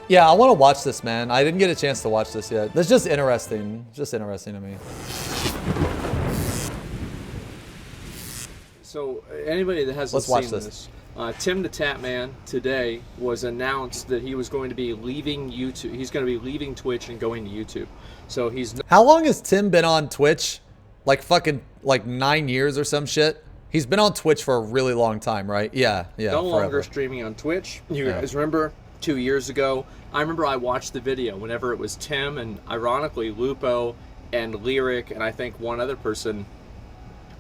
Yeah, I want to watch this, man. I didn't get a chance to watch this yet. That's just interesting. Just interesting to me. So anybody that hasn't seen this, TimTheTatman today was announced that he was going to be leaving YouTube. He's going to be leaving Twitch and going to YouTube. So he's... How long has Tim been on Twitch? Like fucking like 9 years or some shit? He's been on Twitch for a really long time, right? Yeah, yeah. No longer streaming on Twitch. You guys remember 2 years ago? I remember I watched the video whenever it was Tim and ironically Lupo and Lyric and I think one other person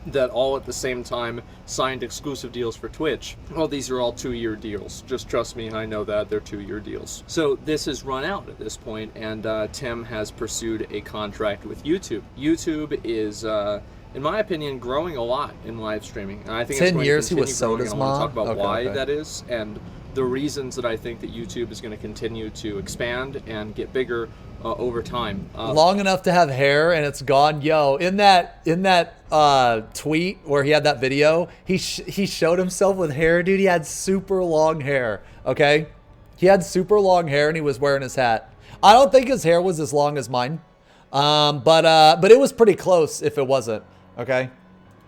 that all at the same time signed exclusive deals for Twitch. Well, these are all 2-year deals. Just trust me, I know that they're 2-year deals. So this has run out at this point, and Tim has pursued a contract with YouTube. YouTube is, in my opinion, growing a lot in live streaming. And I think 10 years he was Soda's mom. I want to talk about why that is and the reasons that I think that YouTube is going to continue to expand and get bigger over time. Long enough to have hair and it's gone. Yo, in that tweet where he had that video, he showed himself with hair, dude. He had super long hair. Okay, he had super long hair and he was wearing his hat. I don't think his hair was as long as mine, but it was pretty close if it wasn't. Okay.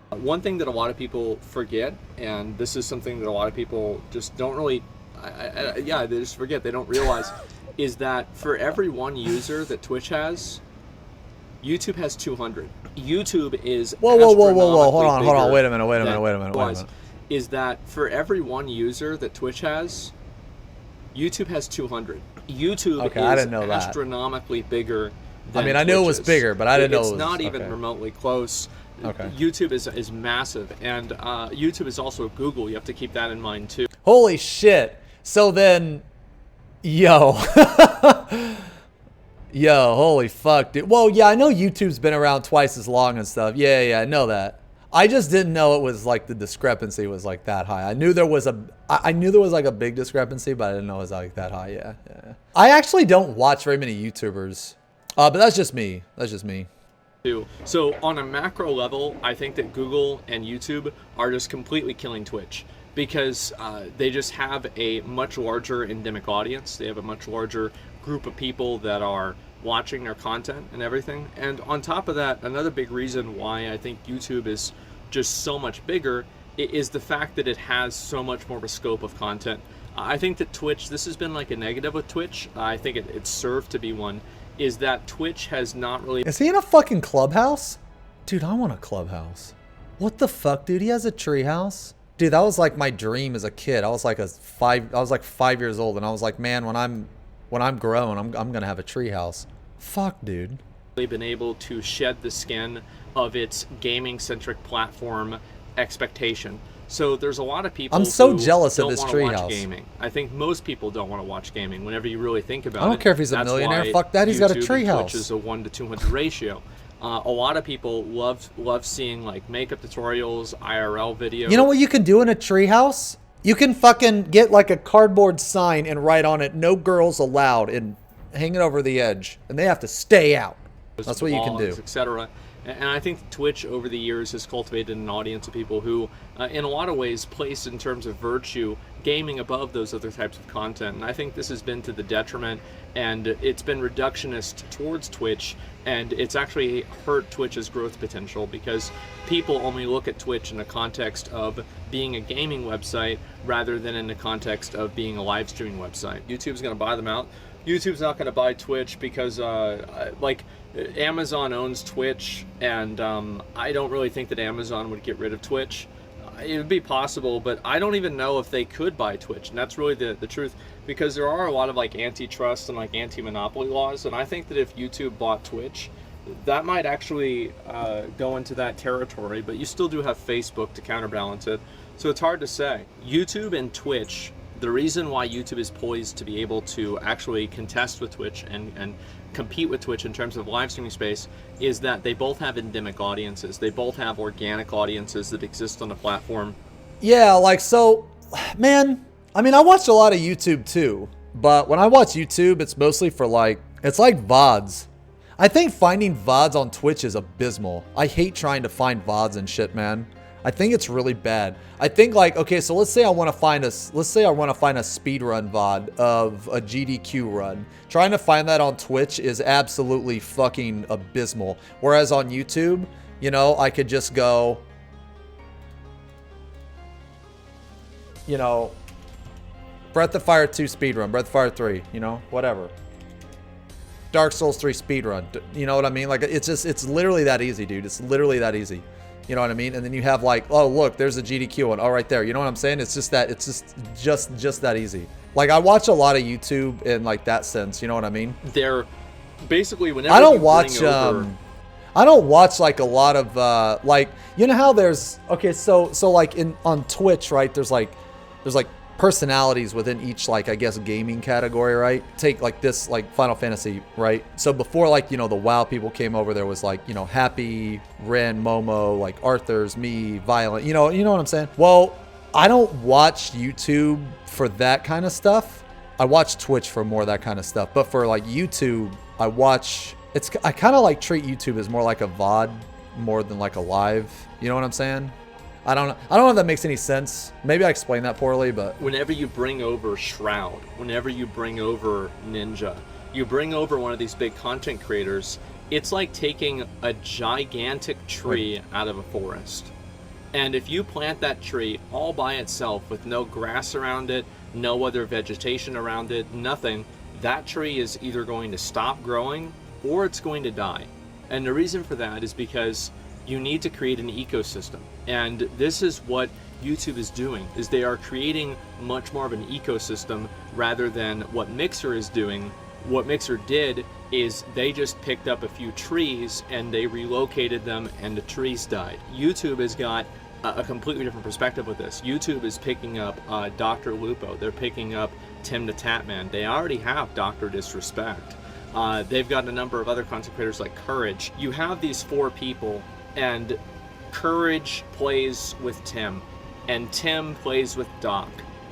One thing that a lot of people forget, and this is something that a lot of people just don't really, they just forget. They don't realize. Is that for every one user that Twitch has, YouTube has 200. YouTube is whoa, hold on, wait a minute. Is that for every one user that Twitch has, YouTube has 200. YouTube is I didn't know astronomically bigger than I mean, I knew it was bigger, but I didn't know it's not even remotely close. Okay. YouTube is massive, and YouTube is also Google. You have to keep that in mind too. Holy shit. So then... Yo, holy fuck, dude. Well, yeah, I know YouTube's been around twice as long and stuff. Yeah, I know that. I just didn't know it was like the discrepancy was like that high. I knew there was like a big discrepancy, but I didn't know it was like that high. Yeah. I actually don't watch very many YouTubers, but that's just me. So on a macro level, I think that Google and YouTube are just completely killing Twitch. Because they just have a much larger endemic audience. They have a much larger group of people that are watching their content and everything. And on top of that, another big reason why I think YouTube is just so much bigger is the fact that it has so much more of a scope of content. I think that Twitch, this has been like a negative with Twitch. I think it served to be one, is that Twitch has not really... Is he in a fucking clubhouse? Dude, I want a clubhouse. What the fuck, dude? He has a treehouse? Dude, that was like my dream as a kid. I was like 5 years old, and I was like, man, when I'm grown, I'm gonna have a treehouse. Fuck, dude. Been able to shed the skin of its gaming-centric platform expectation. So there's a lot of people. I'm so jealous of this treehouse. Gaming. I think most people don't want to watch gaming. Whenever you really think about it, I don't care if he's a millionaire. Fuck that. He's got a treehouse. Twitch is a 1 to 200 ratio. A lot of people love seeing like makeup tutorials, IRL videos. You know what you can do in a treehouse? You can fucking get like a cardboard sign and write on it, "No girls allowed," and hang it over the edge, and they have to stay out. That's what you can do, etc. And I think Twitch over the years has cultivated an audience of people who, in a lot of ways, place in terms of virtue gaming above those other types of content. And I think this has been to the detriment, and it's been reductionist towards Twitch, and it's actually hurt Twitch's growth potential because people only look at Twitch in the context of being a gaming website rather than in the context of being a live streaming website. YouTube's going to buy them out. YouTube's not going to buy Twitch because, Amazon owns Twitch, and I don't really think that Amazon would get rid of Twitch. It would be possible, but I don't even know if they could buy Twitch, and that's really the truth, because there are a lot of like antitrust and like anti-monopoly laws, and I think that if YouTube bought Twitch, that might actually go into that territory, but you still do have Facebook to counterbalance it, so it's hard to say. YouTube and Twitch, the reason why YouTube is poised to be able to actually contest with Twitch and compete with Twitch in terms of live streaming space is that they both have endemic audiences. They both have organic audiences that exist on the platform. Yeah, like, so, man, I mean, I watch a lot of YouTube too, but when I watch YouTube, it's mostly for like, it's like VODs. I think finding VODs on Twitch is abysmal. I hate trying to find VODs and shit, man. I think it's really bad. I think like, okay, so let's say I want to find a speed run VOD of a GDQ run. Trying to find that on Twitch is absolutely fucking abysmal. Whereas on YouTube, you know, I could just go, you know, Breath of Fire 2 speedrun, Breath of Fire 3, you know, whatever. Dark Souls 3 speedrun, you know what I mean? Like, it's literally that easy, dude. It's literally that easy. You know what I mean? And then you have like, oh, look, there's a GDQ one. Oh, right there. You know what I'm saying? It's just that, it's just that easy. Like, I watch a lot of YouTube in like that sense. You know what I mean? They're basically, whenever I don't watch like a lot of, like, you know how there's, okay, so like on Twitch, right? There's like personalities within each, like, I guess, gaming category, right? Take like this, like Final Fantasy, right? So before, like, you know, the WoW people came over, there was like, you know, Happy, Ren, Momo, like Arthur's, me, Violent, you know what I'm saying? Well, I don't watch YouTube for that kind of stuff. I watch Twitch for more of that kind of stuff. But for like YouTube, I kind of like treat YouTube as more like a VOD more than like a live. You know what I'm saying? I don't know if that makes any sense. Maybe I explained that poorly, but whenever you bring over Shroud, whenever you bring over Ninja, you bring over one of these big content creators, it's like taking a gigantic tree out of a forest. And if you plant that tree all by itself with no grass around it, no other vegetation around it, nothing, that tree is either going to stop growing or it's going to die. And the reason for that is because you need to create an ecosystem. And this is what YouTube is doing, is they are creating much more of an ecosystem rather than what Mixer is doing. What Mixer did is they just picked up a few trees and they relocated them and the trees died. YouTube has got a completely different perspective with this. YouTube is picking up Dr. Lupo. They're picking up TimTheTatman. They already have Dr. Disrespect. They've got a number of other content creators like Courage. You have these 4 people, and Courage plays with Tim, and Tim plays with Doc,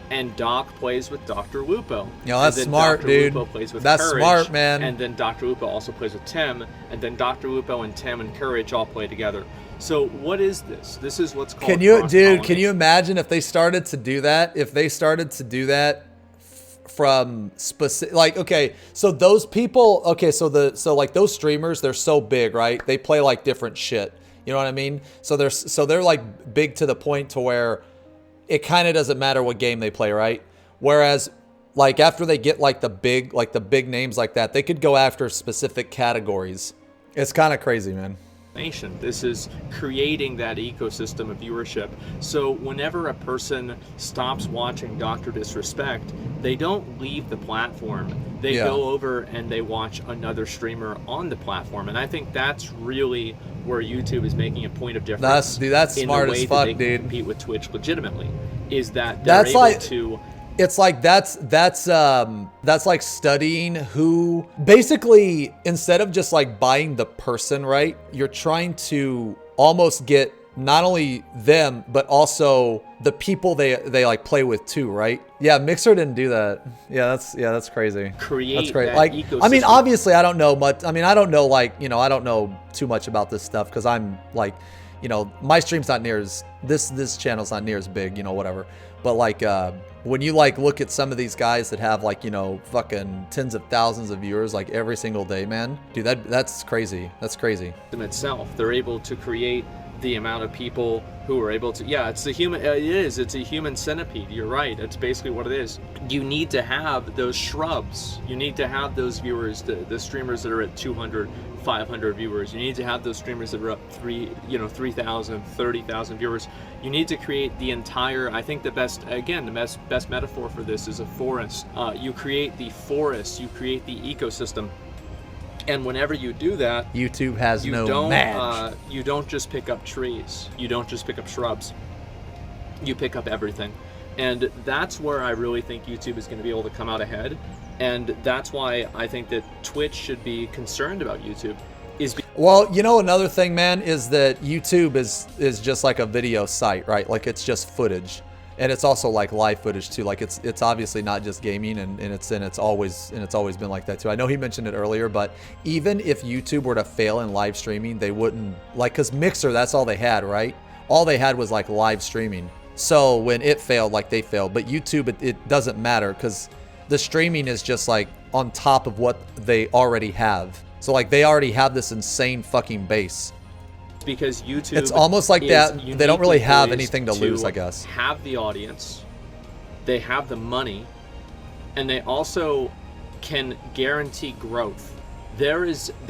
and Doc plays with Dr. Lupo. Yo, that's smart, Dr. dude. Lupo plays with that's Courage, smart, man. And then Dr. Lupo also plays with Tim, and then Dr. Lupo and Tim and Courage all play together. So what is this? This is what's called Can you imagine if they started to do that? If they started to do that from specific, like, okay, so those people, okay, so like those streamers, they're so big, right? They play like different shit. You know what I mean? So they're like big to the point to where it kind of doesn't matter what game they play, right? Whereas like after they get like the big names like that, they could go after specific categories. It's kind of crazy, man. This is creating that ecosystem of viewership. So whenever a person stops watching Dr. Disrespect, they don't leave the platform. They go over and they watch another streamer on the platform. And I think that's really where YouTube is making a point of difference. That's smart as fuck, dude. Compete with Twitch legitimately, is that they're able to. It's like that's like studying who, basically, instead of just like buying the person, right? You're trying to almost get not only them but also the people they like play with too, right? Yeah, Mixer didn't do that. Yeah, that's crazy. Create that's great. That like ecosystem. I mean, obviously I don't know much. I mean, I don't know, like, you know, I don't know too much about this stuff because I'm like, you know, my stream's not near as this channel's not near as big, you know, whatever. But like when you like look at some of these guys that have like, you know, fucking tens of thousands of viewers like every single day, man, dude, that's crazy. That's crazy. Them itself, they're able to create the amount of people who are able to, it's a human, it's a human centipede. You're right. That's basically what it is. You need to have those shrubs. You need to have those viewers, the streamers that are at 200, 500 viewers. You need to have those streamers that are up 3,000, 30,000 viewers. You need to create the entire, I think the best metaphor for this is a forest. You create the forest, you create the ecosystem. And whenever you do that, YouTube has no match. You don't just pick up trees. You don't just pick up shrubs. You pick up everything. And that's where I really think YouTube is going to be able to come out ahead. And that's why I think that Twitch should be concerned about YouTube. Well, you know, another thing, man, is that YouTube is just like a video site, right? Like it's just footage. And it's also like live footage too. Like it's obviously not just gaming, and it's always been like that too. I know he mentioned it earlier, but even if YouTube were to fail in live streaming, they wouldn't, like, cause Mixer, that's all they had, right? all they had was like live streaming. So when it failed, like they failed. But YouTube, it doesn't matter because the streaming is just like on top of what they already have. So like they already have this insane fucking base. Because YouTube, it's almost like that they don't really have anything to lose, I guess. Have the audience, they have the money, and they also can guarantee growth. There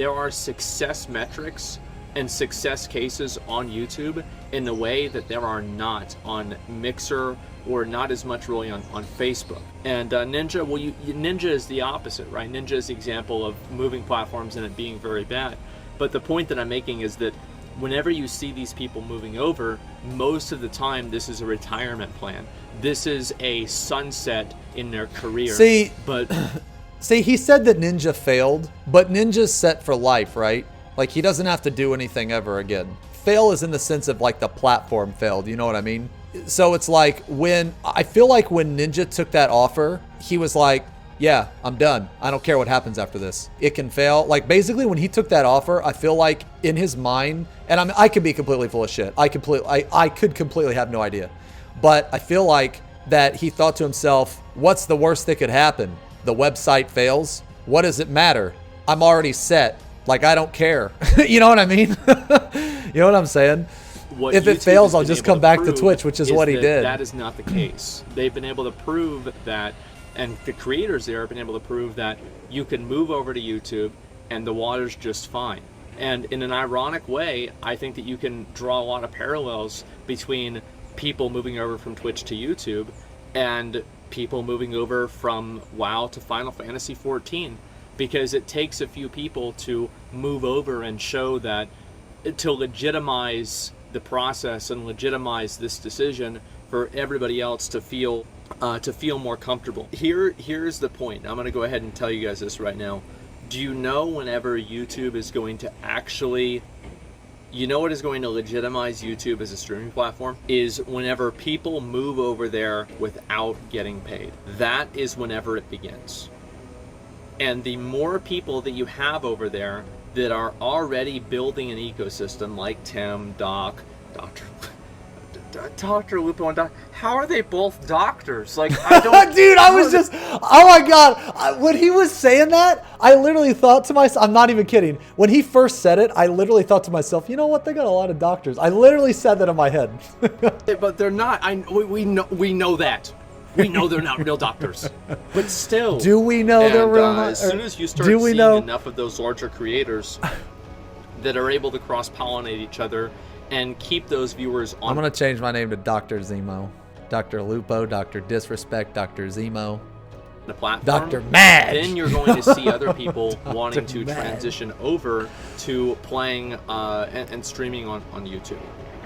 are success metrics and success cases on YouTube in the way that there are not on Mixer, or not as much really on Facebook. And Ninja, well, Ninja is the opposite, right? Ninja is the example of moving platforms and it being very bad. But the point that I'm making is that whenever you see these people moving over, most of the time this is a retirement plan. This is a sunset in their career. See, but see, he said that Ninja failed, but Ninja's set for life, right? Like he doesn't have to do anything ever again. Fail is in the sense of like the platform failed, you know what I mean? So it's like I feel like when Ninja took that offer, he was like, yeah, I'm done. I don't care what happens after this. It can fail. Like basically when he took that offer, I feel like in his mind, and I could be completely full of shit. I could completely have no idea. But I feel like that he thought to himself, what's the worst that could happen? The website fails. What does it matter? I'm already set. Like, I don't care. You know what I mean? You know what I'm saying? If it fails, I'll just come back to Twitch, which is what he did. That is not the case. They've been able to prove that, and the creators there have been able to prove that you can move over to YouTube and the water's just fine. And in an ironic way, I think that you can draw a lot of parallels between people moving over from Twitch to YouTube and people moving over from WoW to Final Fantasy XIV, because it takes a few people to move over and show that, to legitimize the process and legitimize this decision for everybody else to feel more comfortable. Here's the point. I'm going to go ahead and tell you guys this right now. Do you know whenever YouTube is going to actually, you know what is going to legitimize YouTube as a streaming platform? Is whenever people move over there without getting paid. That is whenever it begins. And the more people that you have over there that are already building an ecosystem, like Tim, Doc, Dr. Lupo and Doc, how are they both doctors? Like, I don't... Dude, I was just... Oh my God. When he was saying that, I literally thought to myself... I'm not even kidding. When he first said it, I literally thought to myself, you know what? They got a lot of doctors. I literally said that in my head. But they're not. We know that. We know they're not real doctors. But still... Do we know they're real... As soon as you start seeing enough of those larger creators that are able to cross-pollinate each other and keep those viewers on... I'm going to change my name to Dr. Zemo. Dr. Lupo, Dr. Disrespect, Dr. Zemo. The platform, Dr. Mad. Then you're going to see other people wanting to transition over to playing and streaming on YouTube.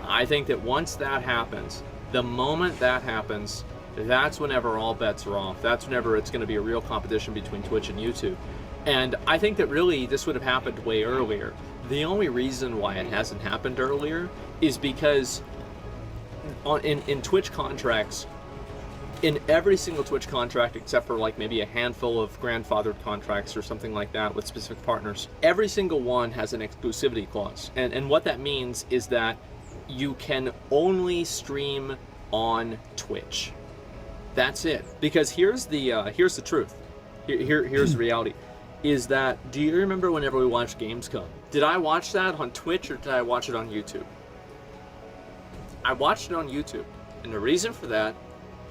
I think that once that happens, the moment that happens, that's whenever all bets are off. That's whenever it's going to be a real competition between Twitch and YouTube. And I think that really this would have happened way earlier. The only reason why it hasn't happened earlier is because in Twitch contracts, in every single Twitch contract, except for like maybe a handful of grandfathered contracts or something like that with specific partners, every single one has an exclusivity clause. And what that means is that you can only stream on Twitch. That's it. Because here's the truth. Here's the reality. Is that, do you remember whenever we watched Gamescom? Did I watch that on Twitch or did I watch it on YouTube? I watched it on YouTube. And the reason for that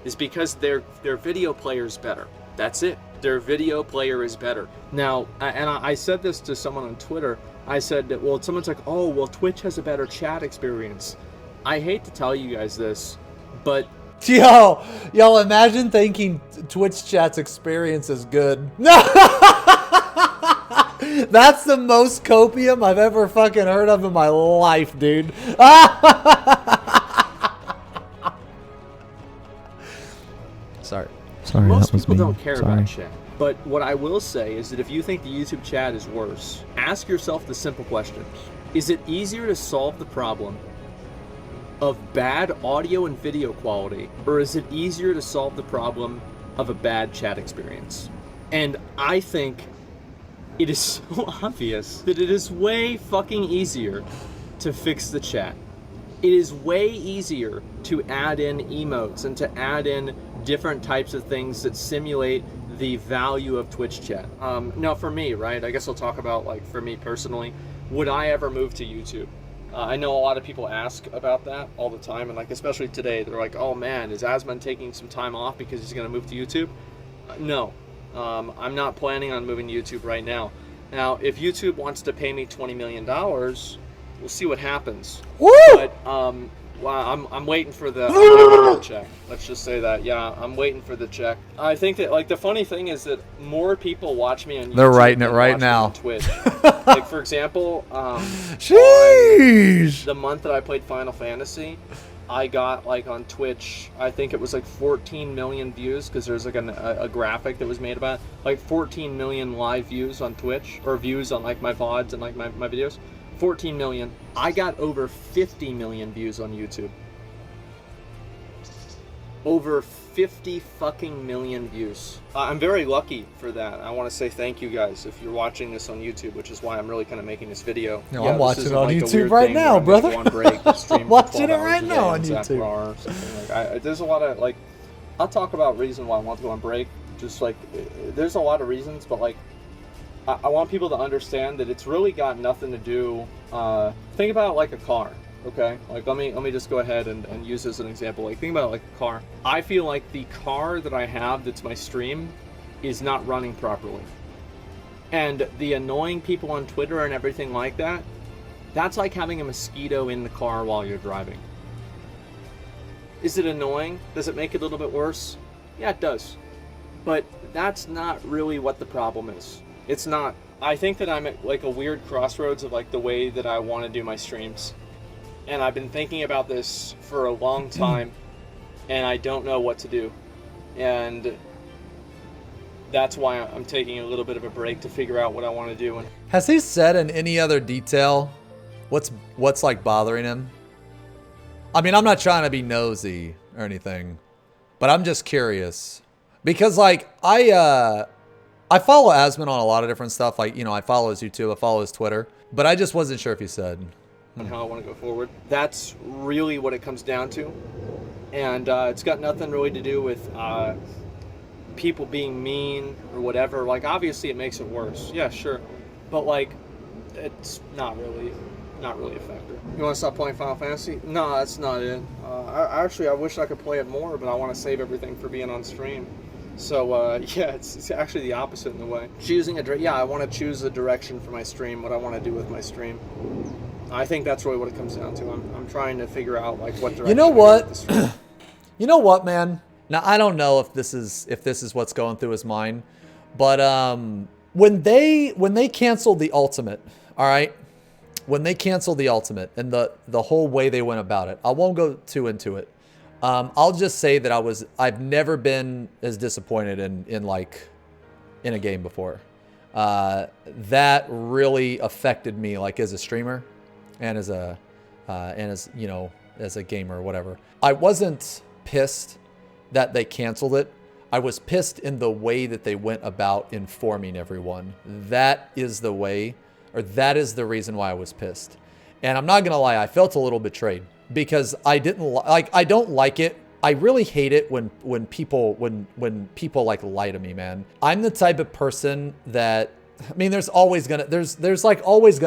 is because their video player is better. That's it. Their video player is better. Now, and I said this to someone on Twitter. I said that, well, someone's like, oh, well, Twitch has a better chat experience. I hate to tell you guys this, but... Yo, imagine thinking Twitch chat's experience is good. That's the most copium I've ever fucking heard of in my life, dude. Sorry, most people don't care about chat. But what I will say is that if you think the YouTube chat is worse, ask yourself the simple question. Is it easier to solve the problem of bad audio and video quality, or is it easier to solve the problem of a bad chat experience? And I think it is so obvious that it is way fucking easier to fix the chat. It is way easier to add in emotes and to add in different types of things that simulate the value of Twitch chat. Now for me, right, I guess I'll talk about, like, for me personally, would I ever move to YouTube? I know a lot of people ask about that all the time, and like especially today, they're like, oh man, is Asmon taking some time off because he's gonna move to YouTube? No, I'm not planning on moving to YouTube right now. Now, if YouTube wants to pay me $20 million, we'll see what happens. Woo! But well, I'm waiting for the check. Let's just say that. Yeah, I'm waiting for the check. I think that, like, the funny thing is that more people watch me on YouTube. They're writing it than right watch me now. on Twitch. Like, for example, Sheesh. the month that I played Final Fantasy, I got, like, on Twitch, I think it was like 14 million views, because there's like a graphic that was made about it. Like 14 million live views on Twitch, or views on like my VODs and like my videos. 14 million. I got over 50 million views on YouTube. Over 50 fucking million views. I'm very lucky for that. I want to say thank you guys if you're watching this on YouTube, which is why I'm really kind of making this video. No, yeah, I'm watching it on like YouTube right now, brother. I'm watching it right now on YouTube. Like, there's a lot of, like, I'll talk about reason why I want to go on break. Just like, there's a lot of reasons, but like, I want people to understand that it's really got nothing to do. Think about it like a car, okay? Like, let me just go ahead and use this as an example. Like, think about it like a car. I feel like the car that I have that's my stream is not running properly. And the annoying people on Twitter and everything like that, that's like having a mosquito in the car while you're driving. Is it annoying? Does it make it a little bit worse? Yeah, it does. But that's not really what the problem is. It's not. I think that I'm at like a weird crossroads of like the way that I want to do my streams. And I've been thinking about this for a long time, and I don't know what to do. And that's why I'm taking a little bit of a break to figure out what I want to do. Has he said in any other detail what's like bothering him? I mean, I'm not trying to be nosy or anything, but I'm just curious. Because like I follow Asmon on a lot of different stuff. Like, you know, I follow his YouTube, I follow his Twitter, but I just wasn't sure if he said. And how I want to go forward. That's really what it comes down to. And it's got nothing really to do with people being mean or whatever. Like, obviously it makes it worse. Yeah, sure. But like, it's not really a factor. You want to stop playing Final Fantasy? No, that's not it. I wish I could play it more, but I want to save everything for being on stream. So, yeah, it's actually the opposite in a way. Choosing I want to choose a direction for my stream, what I want to do with my stream. I think that's really what it comes down to. I'm trying to figure out, like, what direction. You know what? You know what, man? Now, I don't know if this is what's going through his mind, but when they canceled the Ultimate, all right? When they canceled the Ultimate and the whole way they went about it, I won't go too into it. I'll just say that I've never been as disappointed in a game before. That really affected me, like, as a streamer and as you know, as a gamer or whatever. I wasn't pissed that they canceled it. I was pissed in the way that they went about informing everyone. That is the way, or that is the reason why I was pissed. And I'm not gonna lie, I felt a little betrayed. Because I don't like it. I really hate it when people like lie to me, man. I'm the type of person that, I mean, there's always gonna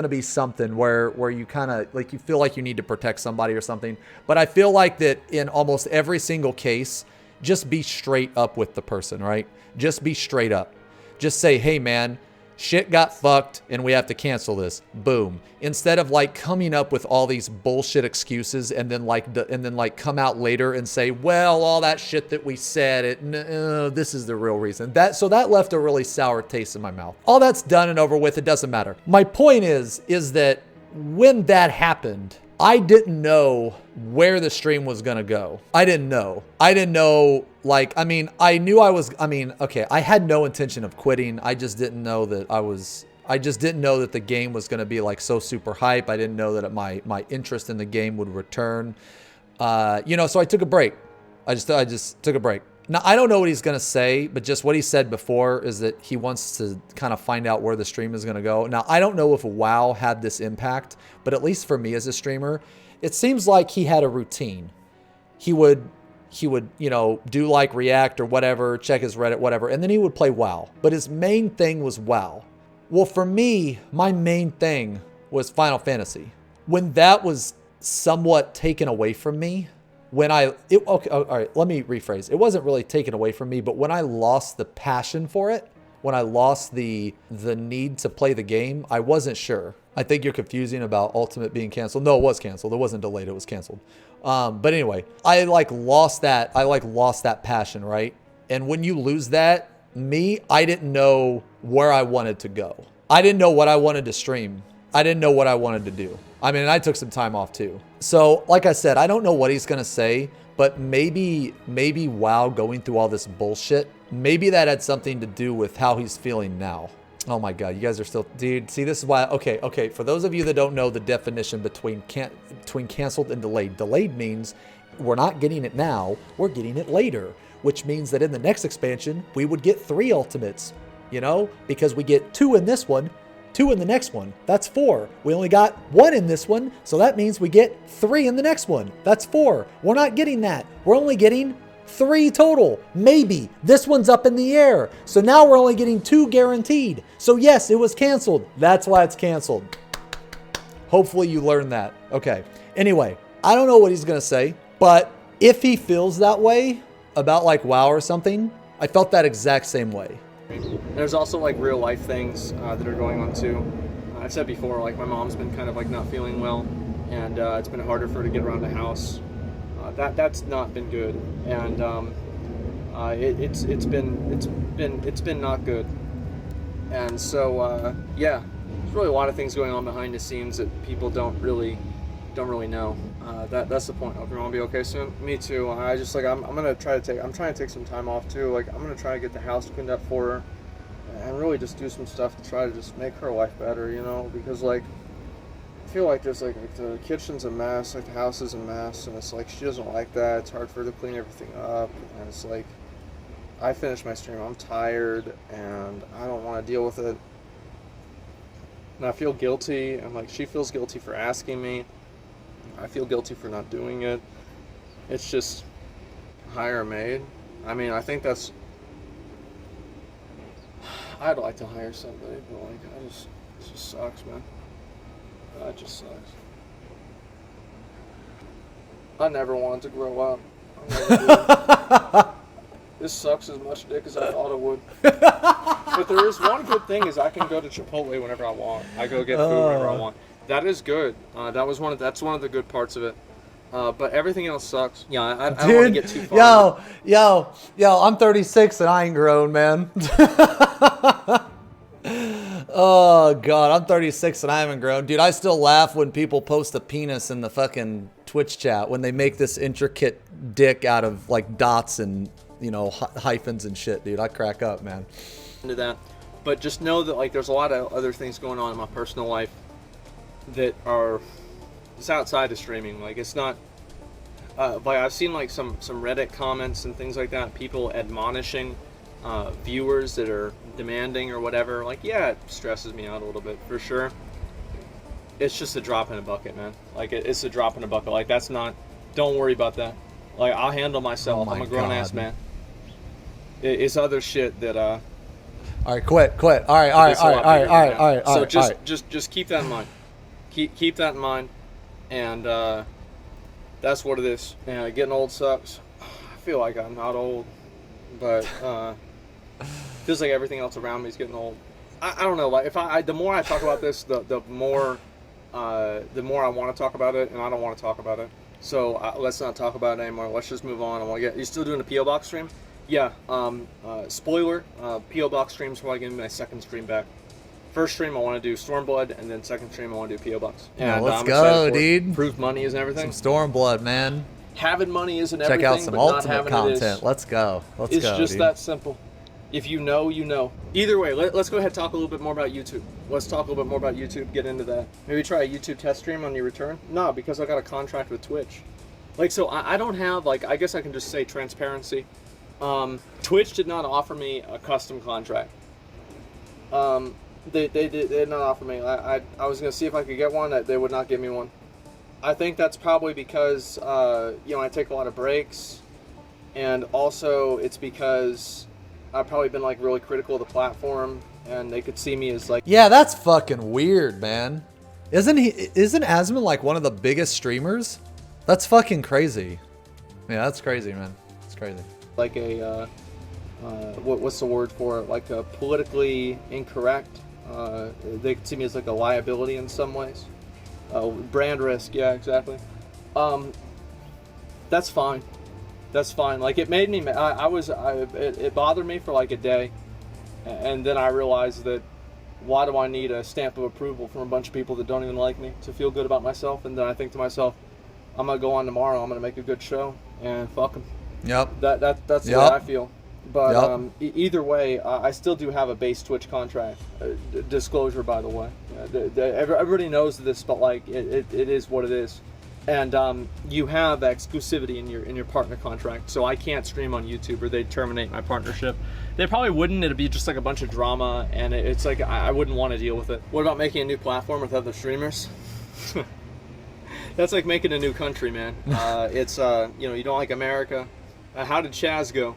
be something where you kind of like, you feel like you need to protect somebody or something. But I feel like that in almost every single case, just be straight up with the person, right? Just be straight up. Just say, hey man, shit got fucked and we have to cancel this. Boom. Instead of like coming up with all these bullshit excuses and then like come out later and say, well, all that shit that we said, this is the real reason. So that left a really sour taste in my mouth. All that's done and over with, it doesn't matter. My point is that when that happened, I didn't know where the stream was gonna go. I didn't know, like, I mean, okay, I had no intention of quitting. I just didn't know that the game was gonna be like so super hype. I didn't know that my interest in the game would return. You know, so I took a break. I just took a break. Now, I don't know what he's going to say, but just what he said before is that he wants to kind of find out where the stream is going to go. Now, I don't know if WoW had this impact, but at least for me as a streamer, it seems like he had a routine. He would, you know, do like React or whatever, check his Reddit, whatever, and then he would play WoW. But his main thing was WoW. Well, for me, my main thing was Final Fantasy. When that was somewhat taken away from me, okay, all right, let me rephrase. It wasn't really taken away from me, but when I lost the passion for it, when I lost the need to play the game, I wasn't sure. I think you're confusing about Ultimate being canceled. No, it was canceled. It wasn't delayed. It was canceled. But anyway, I lost that passion, right? And when you lose that, I didn't know where I wanted to go. I didn't know what I wanted to stream. I didn't know what I wanted to do. I mean, I took some time off too. So like I said, I don't know what he's going to say, but maybe WoW going through all this bullshit, maybe that had something to do with how he's feeling now. Oh my God, you guys are still, dude, see, this is why, okay. For those of you that don't know the definition between canceled and delayed, delayed means we're not getting it now, we're getting it later, which means that in the next expansion, we would get 3 ultimates, you know, because we get 2 in this one, 2 in the next one. That's 4. We only got 1 in this one, so that means we get 3 in the next one. That's 4. We're not getting that. We're only getting 3 total. Maybe. This one's up in the air. So now we're only getting 2 guaranteed. So yes, it was canceled. That's why it's canceled. Hopefully you learned that. Okay. Anyway, I don't know what he's going to say, but if he feels that way about like WoW or something, I felt that exact same way. There's also like real life things that are going on too. I've said before, like my mom's been kind of like not feeling well, and it's been harder for her to get around the house. That's not been good, and it's been not good. And so yeah, there's really a lot of things going on behind the scenes that people don't really know. That's the point. Hope you're gonna be okay soon. Me too. I just like I'm trying to take some time off too. Like I'm gonna try to get the house cleaned up for her, and really just do some stuff to try to just make her life better. You know, because like I feel like there's like the kitchen's a mess, like the house is a mess, and it's like she doesn't like that. It's hard for her to clean everything up, and it's like I finished my stream. I'm tired, and I don't want to deal with it. And I feel guilty, and like she feels guilty for asking me. I feel guilty for not doing it. It's just hire a maid. I mean, I think that's. I'd like to hire somebody, but like, it just sucks, man. It just sucks. I never wanted to grow up. I never did. This sucks as much dick as I thought it would. But there is one good thing is I can go to Chipotle whenever I want. I go get food whenever I want. That is good. That's one of the good parts of it. But everything else sucks. Yeah, I don't want to get too far. Yo, I'm 36 and I ain't grown, man. Oh, God, I'm 36 and I haven't grown. Dude, I still laugh when people post a penis in the fucking Twitch chat when they make this intricate dick out of, like, dots and, you know, hyphens and shit, dude. I crack up, man. Into that. But just know that, like, there's a lot of other things going on in my personal life that are it's outside of streaming. Like it's not like I've seen like some Reddit comments and things like that, people admonishing viewers that are demanding or whatever. Like yeah, it stresses me out a little bit for sure. It's just a drop in a bucket, man. Like it's a drop in a bucket. Like that's not, don't worry about that. Like I'll handle myself. I'm a grown ass man. It's other shit that all right, quit. All right. So just keep that in mind. Keep that in mind, and that's what it is. Yeah, getting old sucks. I feel like I'm not old, but feels like everything else around me is getting old. I don't know. Like the more I talk about this, the more I want to talk about it, and I don't want to talk about it. So let's not talk about it anymore. Let's just move on. I want to get. You still doing a PO box stream? Yeah. Spoiler. PO box streams while I get my second stream back. First stream I want to do Stormblood, and then second stream I want to do PO box. And let's go, dude. Proof money is everything. Some Stormblood, man. Having money isn't everything. Check out some ultimate content. Let's go. It's just that simple. If you know, you know. Either way, let's go ahead and talk a little bit more about YouTube. Let's talk a little bit more about YouTube. Get into that. Maybe try a YouTube test stream on your return. No, because I got a contract with Twitch. Like so, I don't have like. I guess I can just say transparency. Twitch did not offer me a custom contract. They did not offer me. I was gonna see if I could get one. They would not give me one. I think that's probably because you know, I take a lot of breaks, and also it's because I've probably been like really critical of the platform, and they could see me as like, Yeah, that's fucking weird, man. Isn't Asmon like one of the biggest streamers? That's fucking crazy. Yeah, that's crazy, man. It's crazy. like a what's the word for it? Like a politically incorrect. They could see me as like a liability in some ways. Brand risk, yeah, exactly. That's fine. That's fine. Like it made me. It bothered me for like a day, and then I realized that why do I need a stamp of approval from a bunch of people that don't even like me to feel good about myself? And then I think to myself, I'm gonna go on tomorrow. I'm gonna make a good show, and fuck them. Yep. That's the way I feel. But either way, I still do have a base Twitch contract. Disclosure, by the way. Everybody knows this, but like it is what it is. And you have exclusivity in your partner contract, so I can't stream on YouTube or they'd terminate my partnership. They probably wouldn't. It'd be just like a bunch of drama, and it's like I wouldn't want to deal with it. What about making a new platform with other streamers? That's like making a new country, man. It's you know, you don't like America. How did Chaz go?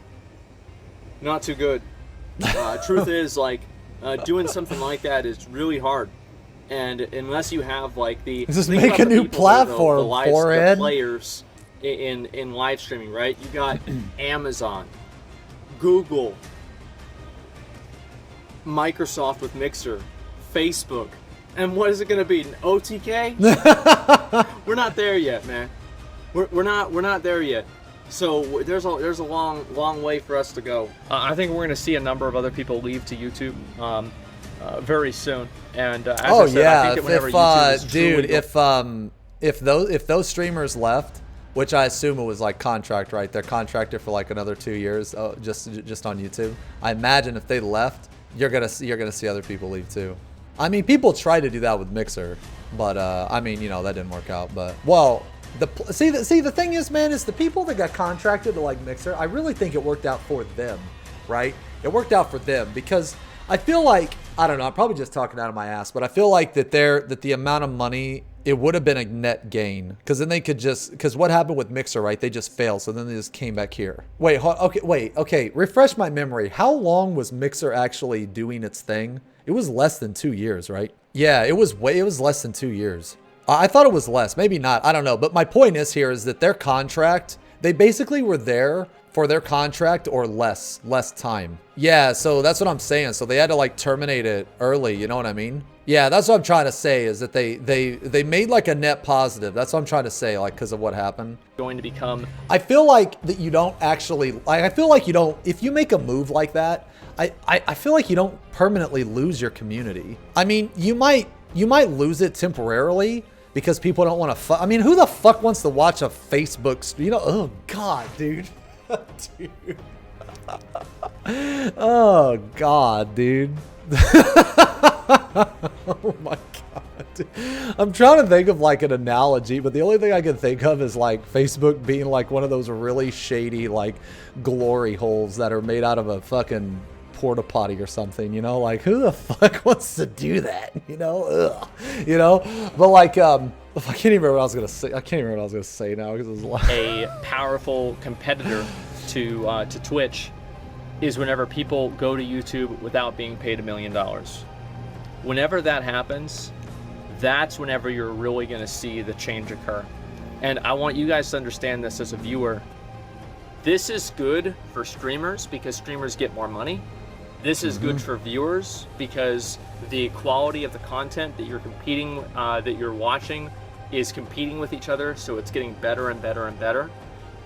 Not too good. Truth is, like, doing something like that is really hard. And unless you have like just make a new platform, the players in live streaming, right? You got Amazon, Google, Microsoft with Mixer, Facebook, and what is it going to be? An OTK? We're not there yet, man. We're not there yet. So there's a long way for us to go. I think we're going to see a number of other people leave to YouTube very soon. And as I said, I think that whenever YouTube is dude, if those streamers left, which I assume it was like contract, right? They're contracted for like another 2 years, just on YouTube. I imagine if they left, you're gonna see other people leave too. I mean, people try to do that with Mixer, but I mean, you know, that didn't work out. But well, the thing is, man, is the people that got contracted to like Mixer, I really think it worked out for them, right? It worked out for them because I feel like, I don't know, I'm probably just talking out of my ass, but I feel like that the amount of money, it would have been a net gain, because then they could because what happened with Mixer, right? They just failed, so then they just came back here. Wait, okay, refresh my memory. How long was Mixer actually doing its thing? It was less than 2 years, right? Yeah, it was less than 2 years. I thought it was less, maybe not, I don't know. But my point is that their contract, they basically were there for their contract or less time. Yeah, so that's what I'm saying. So they had to like terminate it early, you know what I mean? Yeah, that's what I'm trying to say, is that they made like a net positive. That's what I'm trying to say, like, because of what happened. Going to become... I feel like that you don't actually, like, I feel like you don't, if you make a move like that, I feel like you don't permanently lose your community. I mean, you might lose it temporarily, because people don't want to I mean, who the fuck wants to watch a Facebook, you know, oh God, dude. Dude. Oh God, dude. Oh my God, dude. I'm trying to think of like an analogy, but the only thing I can think of is like Facebook being like one of those really shady like glory holes that are made out of a fucking porta potty or something, you know, like who the fuck wants to do that, you know? Ugh. You know, but like I can't even remember what I was gonna say. I can't even remember what I was gonna say now, because it was like a powerful competitor to Twitch is whenever people go to YouTube without being paid $1 million. Whenever that happens, that's whenever you're really going to see the change occur. And I want you guys to understand this as a viewer. This is good for streamers because streamers get more money. This is good for viewers because the quality of the content that you're competing, that you're watching, is competing with each other, so it's getting better and better and better.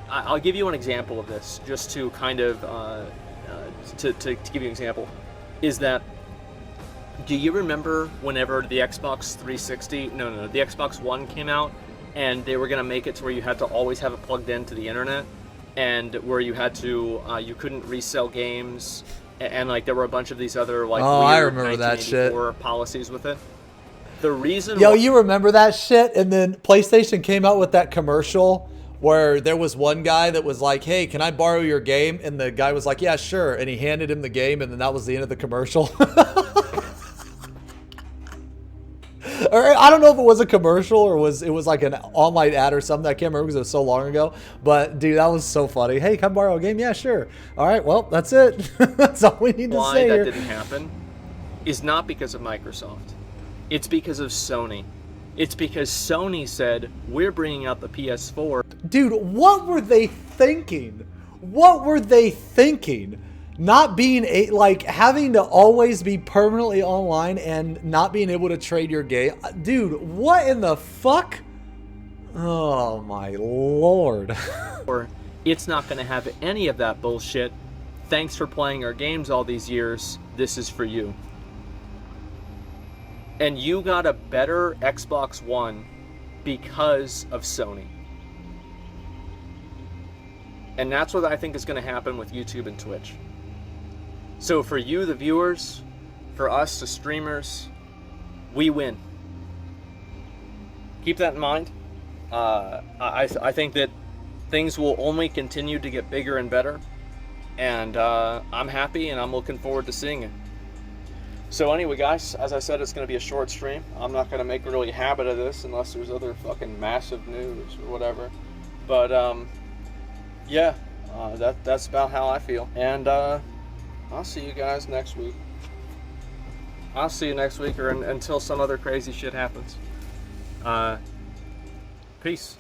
I'll give you an example of this, just to kind of, to give you an example, is that, do you remember whenever the Xbox 360, no, the Xbox One came out, and they were going to make it to where you had to always have it plugged into the internet, and where you had to, you couldn't resell games, and like there were a bunch of these other like weird I remember that shit. Policies with it. The reason you remember that shit? And then PlayStation came out with that commercial where there was one guy that was like, hey, can I borrow your game? And the guy was like, yeah, sure. And he handed him the game, and then that was the end of the commercial. Or Or I don't know if it was a commercial or it was like an online ad or something. I can't remember because it was so long ago. But dude, that was so funny. Hey, come borrow a game? Yeah, sure. All right, well, that's it. That's all we need to Why say that here. didn't happen is not because of Microsoft. It's because of Sony. It's because Sony said, we're bringing out the PS4. Dude, what were they thinking? What were they thinking? Not being like having to always be permanently online and not being able to trade your game. Dude, what in the fuck? Oh my lord. Or it's not going to have any of that bullshit. Thanks for playing our games all these years. This is for you. And you got a better Xbox One because of Sony. And that's what I think is going to happen with YouTube and Twitch. So for you, the viewers, for us, the streamers, we win. Keep that in mind. I think that things will only continue to get bigger and better. And I'm happy and I'm looking forward to seeing it. So anyway, guys, as I said, it's going to be a short stream. I'm not going to make really a habit of this unless there's other fucking massive news or whatever. But yeah, that's about how I feel. And I'll see you guys next week. I'll see you next week or until some other crazy shit happens. Peace.